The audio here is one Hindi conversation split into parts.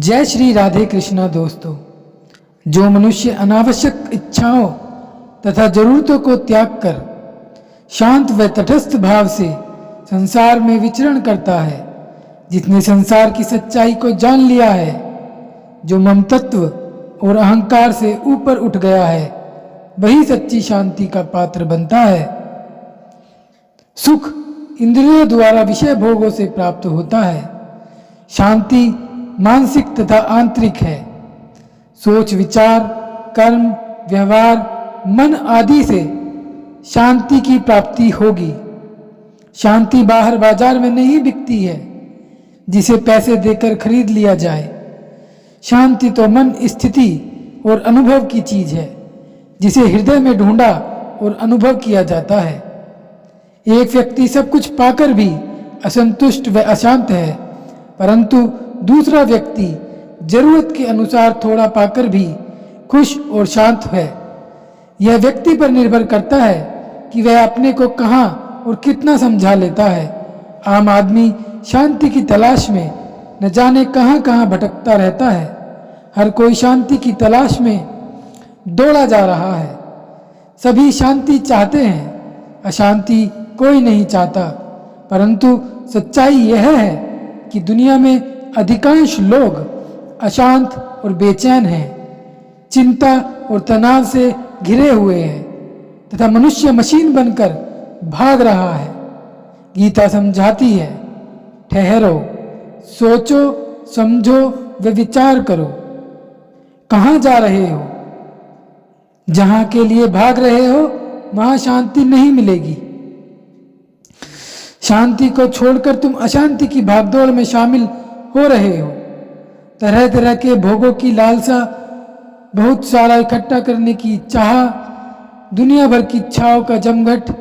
जय श्री राधे कृष्णा। दोस्तों, जो मनुष्य अनावश्यक इच्छाओं तथा जरूरतों को त्याग कर शांत व तटस्थ भाव से संसार में विचरण करता है, जिसने संसार की सच्चाई को जान लिया है, जो ममतत्व और अहंकार से ऊपर उठ गया है, वही सच्ची शांति का पात्र बनता है। सुख इंद्रियों द्वारा विषय भोगों से प्राप्त होता है। शांति मानसिक तथा आंतरिक है। सोच विचार, कर्म, व्यवहार, मन आदि से शांति की प्राप्ति होगी। शांति बाहर बाजार में नहीं बिकती है, जिसे पैसे देकर खरीद लिया जाए। शांति तो मन स्थिति और अनुभव की चीज है, जिसे हृदय में ढूंढा और अनुभव किया जाता है। एक व्यक्ति सब कुछ पाकर भी असंतुष्ट व अशांत है, परंतु दूसरा व्यक्ति जरूरत के अनुसार थोड़ा पाकर भी खुश और शांत है। यह व्यक्ति पर निर्भर करता है कि वह अपने को कहाँ और कितना समझा लेता है। आम आदमी शांति की तलाश में न जाने कहाँ कहाँ भटकता रहता है। हर कोई शांति की तलाश में दौड़ा जा रहा है। सभी शांति चाहते हैं, अशांति कोई नहीं चाहता। परंतु सच्चाई यह है कि दुनिया में अधिकांश लोग अशांत और बेचैन हैं, चिंता और तनाव से घिरे हुए हैं तथा मनुष्य मशीन बनकर भाग रहा है। गीता समझाती है, ठहरो, सोचो, समझो व विचार करो। कहाँ जा रहे हो? जहाँ के लिए भाग रहे हो वहाँ शांति नहीं मिलेगी। शांति को छोड़कर तुम अशांति की भागदौड़ में शामिल हो रहे हो। तरह तरह के भोगों की लालसा, बहुत सारा इकट्ठा करने की चाह, दुनिया भर की इच्छाओं का जमघट,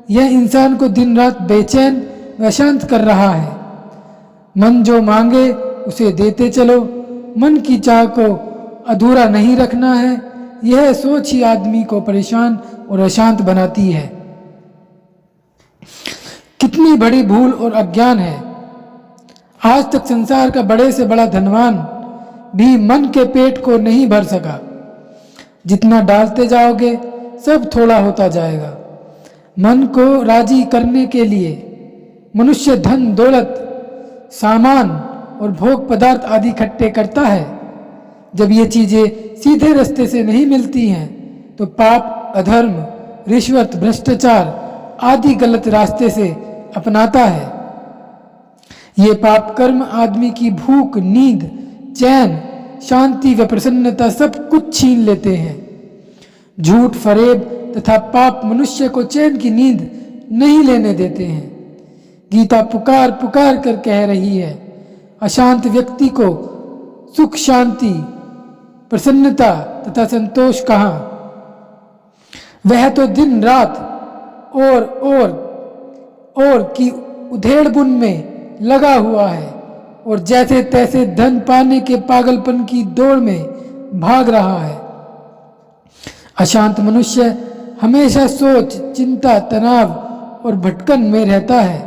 यह इंसान को दिन रात बेचैन व अशांत कर रहा है। मन जो मांगे उसे देते चलो, मन की चाह को अधूरा नहीं रखना है। यह सोच ही आदमी को परेशान और अशांत बनाती है। कितनी बड़ी भूल और अज्ञान है। आज तक संसार का बड़े से बड़ा धनवान भी मन के पेट को नहीं भर सका। जितना डालते जाओगे सब थोड़ा होता जाएगा। मन को राजी करने के लिए मनुष्य धन, दौलत, सामान और भोग पदार्थ आदि इकट्ठे करता है। जब ये चीजें सीधे रास्ते से नहीं मिलती हैं तो पाप, अधर्म, रिश्वत, भ्रष्टाचार आदि गलत रास्ते से अपनाता है। ये पाप कर्म आदमी की भूख, नींद, चैन, शांति व प्रसन्नता सब कुछ छीन लेते हैं। झूठ, फरेब तथा पाप मनुष्य को चैन की नींद नहीं लेने देते हैं। गीता पुकार पुकार कर कह रही है, अशांत व्यक्ति को सुख, शांति, प्रसन्नता तथा संतोष कहाँ? वह तो दिन रात और की उधेड़बुन में लगा हुआ है और जैसे तैसे धन पाने के पागलपन की दौड़ में भाग रहा है। अशांत मनुष्य हमेशा सोच, चिंता, तनाव और भटकन में रहता है,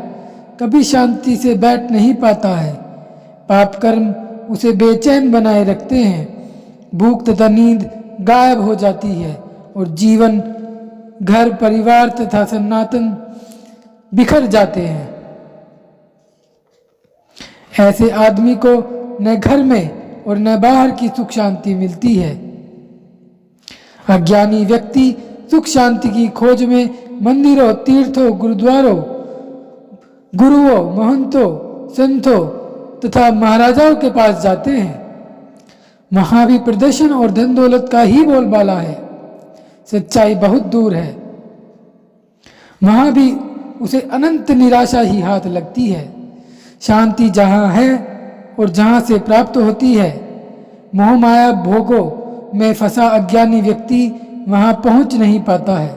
कभी शांति से बैठ नहीं पाता है। पाप कर्म उसे बेचैन बनाए रखते हैं। भूख तथा नींद गायब हो जाती है और जीवन, घर, परिवार तथा सनातन बिखर जाते हैं। ऐसे आदमी को न घर में और न बाहर की सुख शांति मिलती है। अज्ञानी व्यक्ति सुख शांति की खोज में मंदिरों, तीर्थों, गुरुद्वारों, गुरुओं, महंतों, संतों तथा महाराजाओं के पास जाते हैं। वहां भी प्रदर्शन और धन दौलत का ही बोलबाला है। सच्चाई बहुत दूर है। वहां भी उसे अनंत निराशा ही हाथ लगती है। शांति जहाँ है और जहाँ से प्राप्त होती है, मोह माया भोगों में फंसा अज्ञानी व्यक्ति वहाँ पहुँच नहीं पाता है।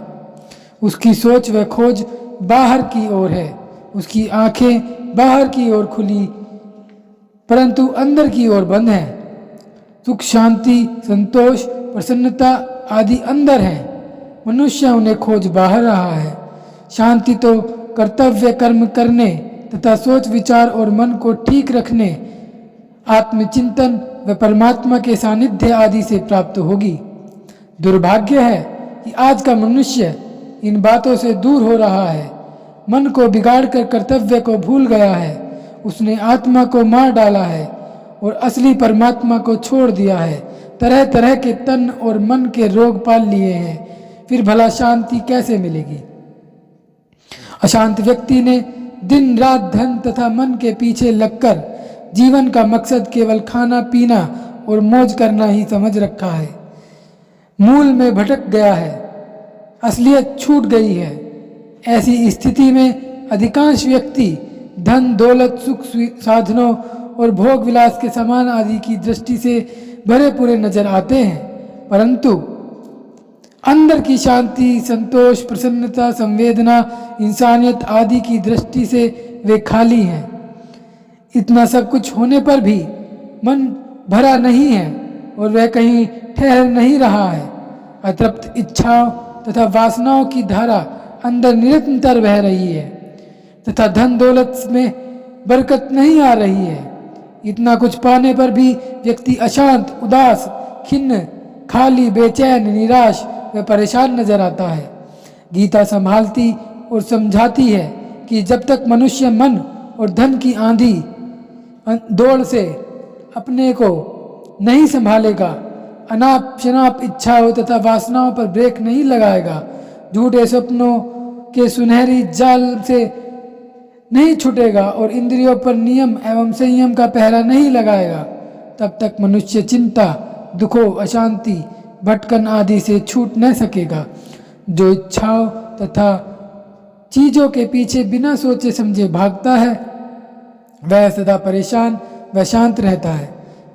उसकी सोच व खोज बाहर की ओर है। उसकी आंखें बाहर की ओर खुली परंतु अंदर की ओर बंद है। सुख, शांति, संतोष, प्रसन्नता आदि अंदर है, मनुष्य उन्हें खोज बाहर रहा है। शांति तो कर्तव्य कर्म करने तथा सोच विचार और मन को ठीक रखने आत्मचिंतन व परमात्मा के सानिध्य आदि से प्राप्त होगी। दुर्भाग्य है कि आज का मनुष्य इन बातों से दूर हो रहा है। मन को बिगाड़कर कर्तव्य को भूल गया है। उसने आत्मा को मार डाला है और असली परमात्मा को छोड़ दिया है। तरह तरह के तन और मन के रोग पाल लिए हैं। फिर भला शांति कैसे मिलेगी? अशांत व्यक्ति ने दिन रात धन तथा मन के पीछे लगकर जीवन का मकसद केवल खाना पीना और मौज करना ही समझ रखा है। मूल में भटक गया है, असलियत छूट गई है। ऐसी स्थिति में अधिकांश व्यक्ति धन दौलत सुख साधनों और भोग विलास के सामान आदि की दृष्टि से भरे पूरे नजर आते हैं, परंतु अंदर की शांति, संतोष, प्रसन्नता, संवेदना, इंसानियत आदि की दृष्टि से वे खाली हैं। इतना सब कुछ होने पर भी मन भरा नहीं है और वह कहीं ठहर नहीं रहा है। अतृप्त इच्छाओं तथा वासनाओं की धारा अंदर निरंतर बह रही है तथा धन दौलत में बरकत नहीं आ रही है। इतना कुछ पाने पर भी व्यक्ति अशांत, उदास, खिन्न, खाली, बेचैन, निराश व परेशान नजर आता है। गीता संभालती और समझाती है कि जब तक मनुष्य मन और धन की आंधी दौड़ से अपने को नहीं संभालेगा, अनाप शनाप इच्छाओं तथा वासनाओं पर ब्रेक नहीं लगाएगा, झूठे सपनों के सुनहरी जाल से नहीं छूटेगा और इंद्रियों पर नियम एवं संयम का पहरा नहीं लगाएगा, तब तक मनुष्य चिंता, दुखों, अशांति, भटकन आदि से छूट न सकेगा। जो इच्छाओं तथा चीजों के पीछे बिना सोचे समझे भागता है, वह सदा परेशान व शांत रहता है।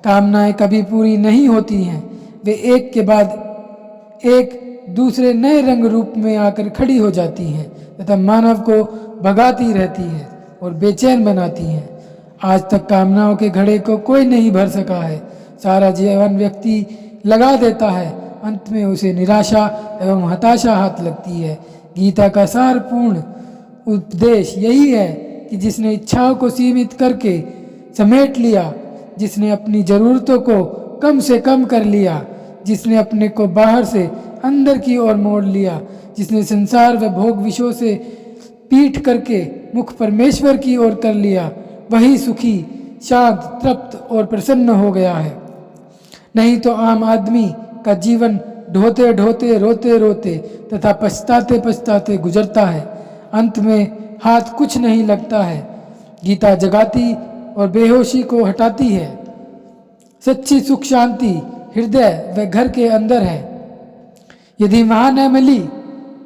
कामनाएं कभी पूरी नहीं होती हैं, वे एक के बाद एक दूसरे नए रंग रूप में आकर खड़ी हो जाती हैं तथा मानव को भगाती रहती हैं और बेचैन बनाती हैं। आज तक कामनाओं के घड़े को कोई नहीं भर सका है। सारा जीवन व्यक्ति लगा देता है, अंत में उसे निराशा एवं हताशा हाथ लगती है। गीता का सारपूर्ण उपदेश यही है कि जिसने इच्छाओं को सीमित करके समेट लिया, जिसने अपनी ज़रूरतों को कम से कम कर लिया, जिसने अपने को बाहर से अंदर की ओर मोड़ लिया, जिसने संसार व भोग विषयों से पीठ करके मुख परमेश्वर की ओर कर लिया, वही सुखी, शांत, तृप्त और प्रसन्न हो गया है। नहीं तो आम आदमी का जीवन ढोते ढोते, रोते रोते तथा पछताते पछताते गुजरता है। अंत में हाथ कुछ नहीं लगता है। गीता जगाती और बेहोशी को हटाती है। सच्ची सुख शांति हृदय व घर के अंदर है। यदि वहाँ न मिली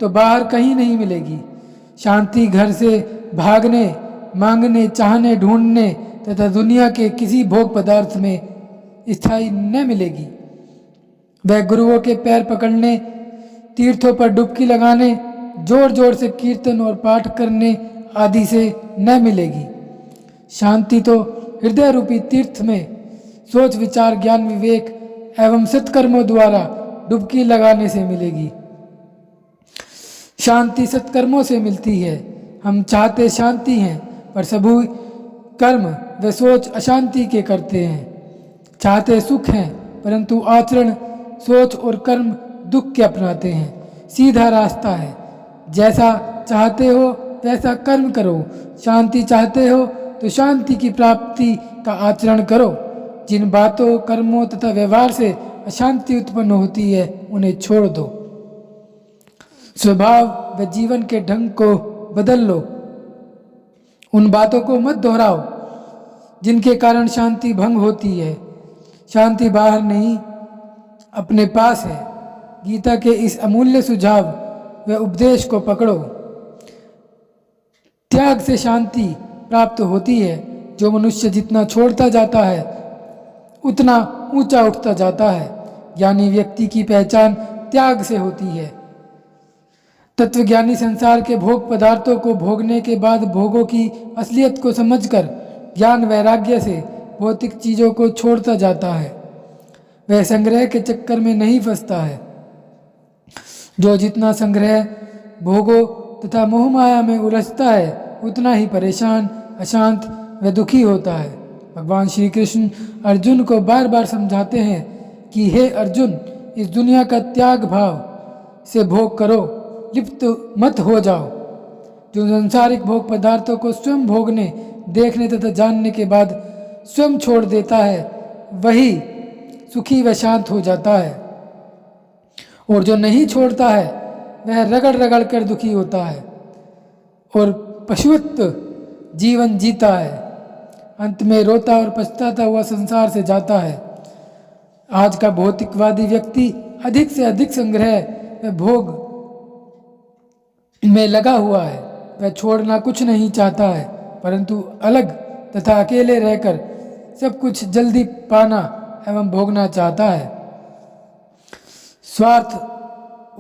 तो बाहर कहीं नहीं मिलेगी। शांति घर से भागने, मांगने, चाहने, ढूंढने तथा दुनिया के किसी भोग पदार्थ में स्थायी न मिलेगी। वह गुरुओं के पैर पकड़ने, तीर्थों पर डुबकी लगाने, जोर जोर से कीर्तन और पाठ करने आदि से न मिलेगी। शांति तो हृदय रूपी तीर्थ में सोच विचार, ज्ञान, विवेक एवं सत्कर्मों द्वारा डुबकी लगाने से मिलेगी। शांति सत्कर्मों से मिलती है। हम चाहते शांति हैं, पर सभी कर्म व सोच अशांति के करते हैं। चाहते सुख हैं, परंतु आचरण, सोच और कर्म दुख के अपनाते हैं। सीधा रास्ता है, जैसा चाहते हो वैसा कर्म करो। शांति चाहते हो तो शांति की प्राप्ति का आचरण करो। जिन बातों, कर्मों तथा व्यवहार से अशांति उत्पन्न होती है, उन्हें छोड़ दो। स्वभाव व जीवन के ढंग को बदल लो। उन बातों को मत दोहराओ जिनके कारण शांति भंग होती है। शांति बाहर नहीं, अपने पास है। गीता के इस अमूल्य सुझाव व उपदेश को पकड़ो। त्याग से शांति प्राप्त होती है। जो मनुष्य जितना छोड़ता जाता है, उतना ऊंचा उठता जाता है। ज्ञानी व्यक्ति की पहचान त्याग से होती है। तत्वज्ञानी संसार के भोग पदार्थों को भोगने के बाद भोगों की असलियत को समझकर ज्ञान वैराग्य से भौतिक चीज़ों को छोड़ता जाता है। वह संग्रह के चक्कर में नहीं फंसता है। जो जितना संग्रह, भोगों तथा मोह माया में उलझता है, उतना ही परेशान, अशांत व दुखी होता है। भगवान श्री कृष्ण अर्जुन को बार बार समझाते हैं कि हे अर्जुन, इस दुनिया का त्याग भाव से भोग करो, लिप्त मत हो जाओ। जो सांसारिक भोग पदार्थों को स्वयं भोगने, देखने तथा जानने के बाद स्वयं छोड़ देता है, वही सुखी व शांत हो जाता है। और जो नहीं छोड़ता है वह रगड़ रगड़ कर दुखी होता है और पशुत्व जीवन जीता है। अंत में रोता और पछताता हुआ संसार से जाता है। आज का भौतिकवादी व्यक्ति अधिक से अधिक संग्रह व भोग में लगा हुआ है। वह छोड़ना कुछ नहीं चाहता है, परंतु अलग तथा अकेले रहकर सब कुछ जल्दी पाना एवं भोगना चाहता है। स्वार्थ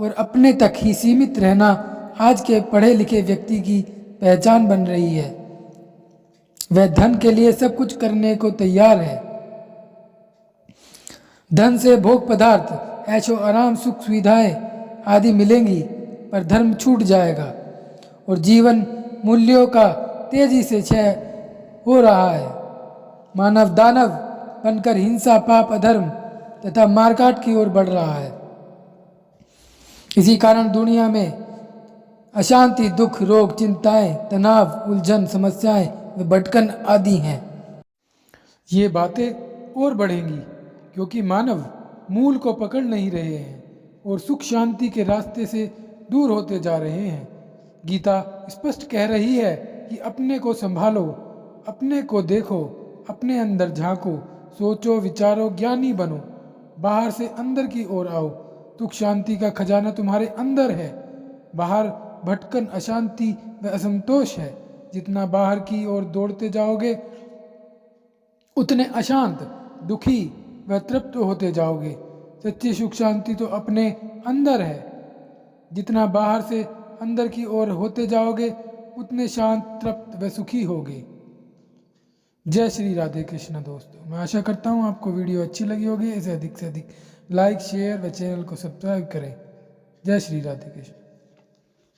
और अपने तक ही सीमित रहना आज के पढ़े लिखे व्यक्ति की पहचान बन रही है। वह धन के लिए सब कुछ करने को तैयार है। धन से भोग पदार्थ, ऐशो आराम, सुख सुविधाएं आदि मिलेंगी, पर धर्म छूट जाएगा और जीवन मूल्यों का तेजी से क्षय हो रहा है। मानव दानव बनकर हिंसा, पाप, अधर्म तथा मारकाट की ओर बढ़ रहा है। इसी कारण दुनिया में अशांति, दुख, रोग, चिंताएं, तनाव, उलझन, समस्याएं व भटकन आदि हैं। ये बातें और बढ़ेंगी क्योंकि मानव मूल को पकड़ नहीं रहे हैं और सुख शांति के रास्ते से दूर होते जा रहे हैं। गीता स्पष्ट कह रही है कि अपने को संभालो, अपने को देखो, अपने अंदर झांको, सोचो, विचारो, ज्ञानी बनो, बाहर से अंदर की ओर आओ। सुख शांति का खजाना तुम्हारे अंदर है। बाहर भटकन, अशांति व असंतोष है। जितना बाहर की ओर दौड़ते जाओगे उतने अशांत, दुखी व तृप्त होते जाओगे। सच्ची सुख शांति तो अपने अंदर है। जितना बाहर से अंदर की ओर होते जाओगे उतने शांत, तृप्त व सुखी होगे। जय श्री राधे कृष्ण। दोस्तों, मैं आशा करता हूँ आपको वीडियो अच्छी लगी होगी। इसे अधिक से अधिक लाइक, शेयर व चैनल को सब्सक्राइब करें। जय श्री राधे कृष्ण।